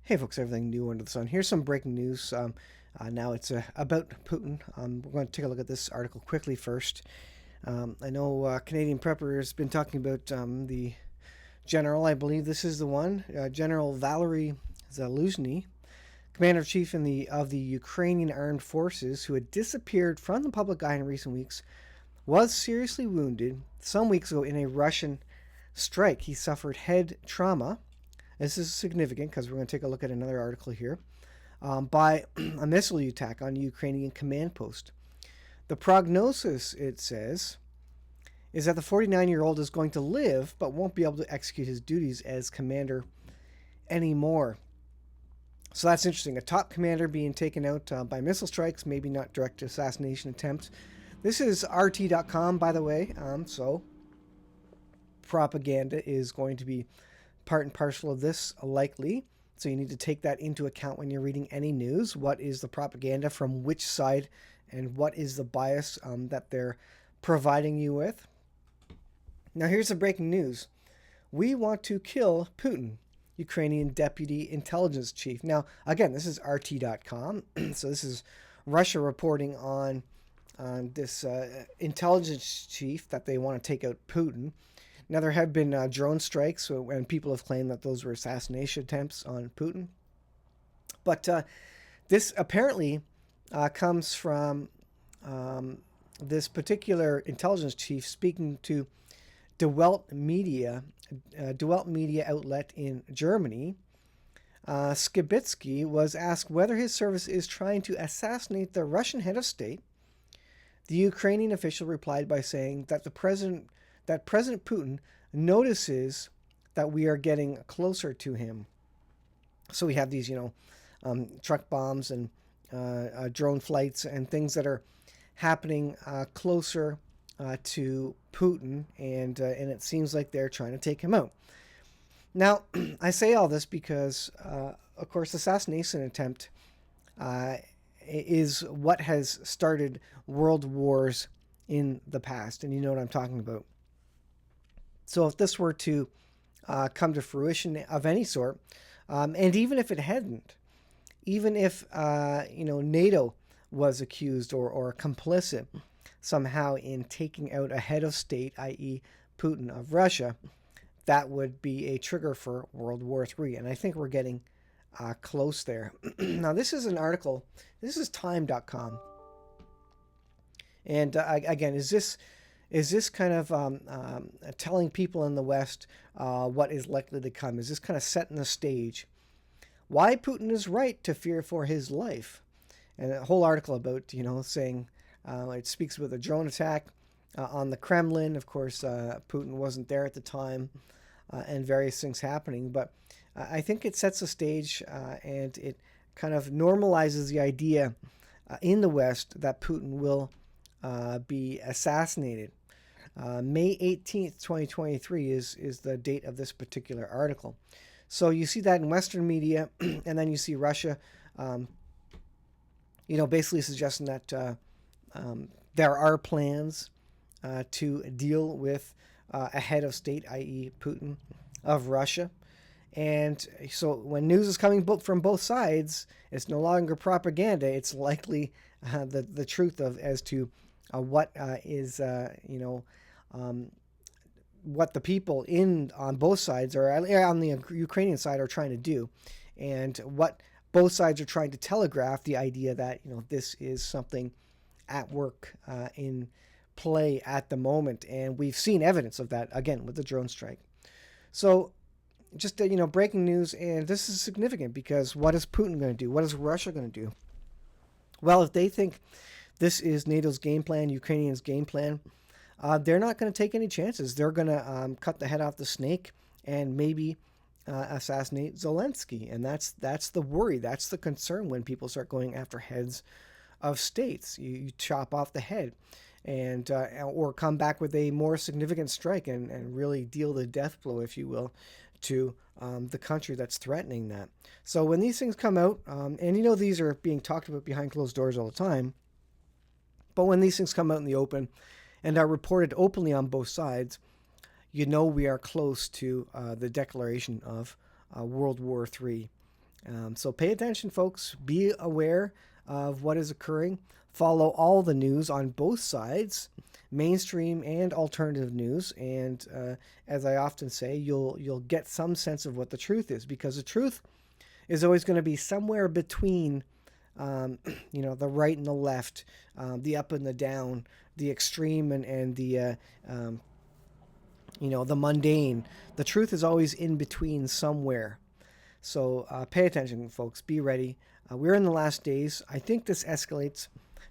Hey folks, everything new under the sun. Here's some breaking news. Now it's about Putin. We're going to take a look at this article quickly first. I know Canadian Prepper has been talking about the general. I believe this is the one, General Valery Zaluzhny, commander-in-chief of the Ukrainian armed forces, who had disappeared from the public eye in recent weeks, was seriously wounded some weeks ago in a Russian strike. He suffered head trauma. This is significant because we're going to take a look at another article here by a missile attack on a Ukrainian command post. The prognosis, it says, is that the 49-year-old is going to live but won't be able to execute his duties as commander anymore. So that's interesting. A top commander being taken out by missile strikes, maybe not direct assassination attempts. This is RT.com, by the way, so propaganda is going to be part and parcel of this, likely. So you need to take that into account when you're reading any news. What is the propaganda from which side, and what is the bias that they're providing you with? Now here's the breaking news. We want to kill Putin, Ukrainian deputy intelligence chief. Now, again, this is RT.com. So this is Russia reporting on this intelligence chief that they want to take out Putin. Now, there have been drone strikes, and people have claimed that those were assassination attempts on Putin. But this apparently comes from this particular intelligence chief speaking to Die Welt media outlet in Germany. Skibitsky was asked whether his service is trying to assassinate the Russian head of state. The Ukrainian official replied by saying that President Putin notices that we are getting closer to him. So we have these, truck bombs and drone flights and things that are happening closer to Putin, and it seems like they're trying to take him out. Now, I say all this because, of course, assassination attempt is what has started world wars in the past, and you know what I'm talking about. So if this were to come to fruition of any sort, and even if it hadn't, even if NATO was accused or complicit somehow in taking out a head of state, i.e. Putin of Russia, that would be a trigger for World War III. And I think we're getting close there. Now, this is an article. This is time.com. And again, is this kind of telling people in the West what is likely to come? Is this kind of setting the stage? Why Putin is right to fear for his life? And a whole article about, saying it speaks with a drone attack on the Kremlin. Of course, Putin wasn't there at the time, and various things happening. But I think it sets the stage and it kind of normalizes the idea in the West that Putin will be assassinated. May 18th, 2023 is the date of this particular article. So you see that in Western media, and then you see Russia, basically suggesting that there are plans to deal with a head of state, i.e. Putin of Russia. And so when news is coming from both sides, it's no longer propaganda. It's likely the truth as to what is, what the people on both sides, or on the Ukrainian side, are trying to do, and what both sides are trying to telegraph, the idea that this is something at work in play at the moment. And we've seen evidence of that, again, with the drone strike. So just breaking news, and this is significant because what is Putin going to do? What is Russia going to do? Well, if they think this is NATO's game plan, Ukrainians' game plan, they're not going to take any chances. They're going to cut the head off the snake and maybe assassinate Zelensky. And that's the worry. That's the concern when people start going after heads of states. You chop off the head, and or come back with a more significant strike and really deal the death blow, if you will, to the country that's threatening that. So when these things come out, and these are being talked about behind closed doors all the time, but when these things come out in the open and are reported openly on both sides, we are close to the declaration of World War III. So pay attention, folks. Be aware of what is occurring. Follow all the news on both sides, mainstream and alternative news. And as I often say, you'll get some sense of what the truth is, because the truth is always going to be somewhere between, the right and the left, the up and the down, the extreme and the the mundane. The truth is always in between somewhere. So pay attention, folks. Be ready. We're in the last days. I think this escalates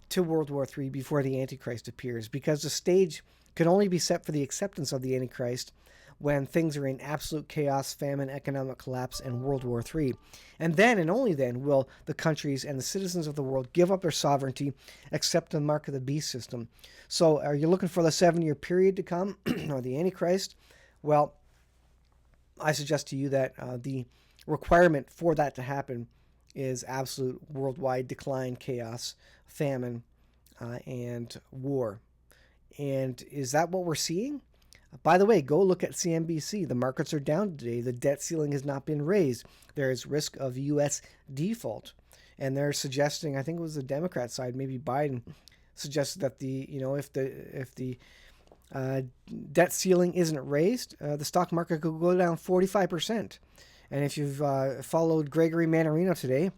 to World War III before the Antichrist appears, because the stage can only be set for the acceptance of the Antichrist when things are in absolute chaos, famine, economic collapse, and World War III. And then, and only then, will the countries and the citizens of the world give up their sovereignty, accept the mark of the beast system. So are you looking for the 7-year period to come, or the Antichrist? Well, I suggest to you that the requirement for that to happen is absolute worldwide decline, chaos, famine, and war. And is that what we're seeing? By the way, go look at CNBC. The markets are down today. The debt ceiling has not been raised. There is risk of U.S. default. And they're suggesting, I think it was the Democrat side, maybe Biden, suggested that if the debt ceiling isn't raised, the stock market could go down 45%. And if you've followed Gregory Mannarino today,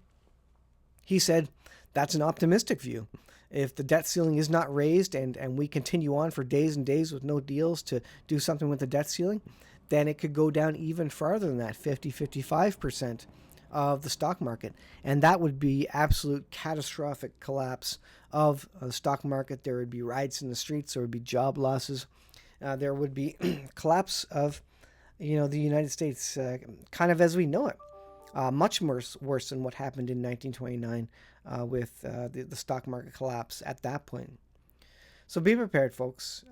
he said that's an optimistic view. If the debt ceiling is not raised and we continue on for days and days with no deals to do something with the debt ceiling, then it could go down even farther than that, 55% of the stock market. And that would be absolute catastrophic collapse of the stock market. There would be riots in the streets. There would be job losses. There would be collapse of the United States kind of as we know it. Much worse than what happened in 1929 with the stock market collapse at that point. So be prepared, folks.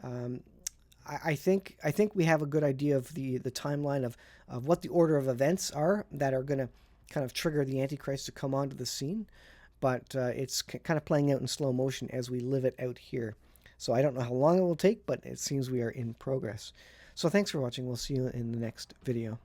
I think we have a good idea of the timeline of what the order of events are that are going to kind of trigger the Antichrist to come onto the scene. But it's kind of playing out in slow motion as we live it out here. So I don't know how long it will take, but it seems we are in progress. So thanks for watching. We'll see you in the next video.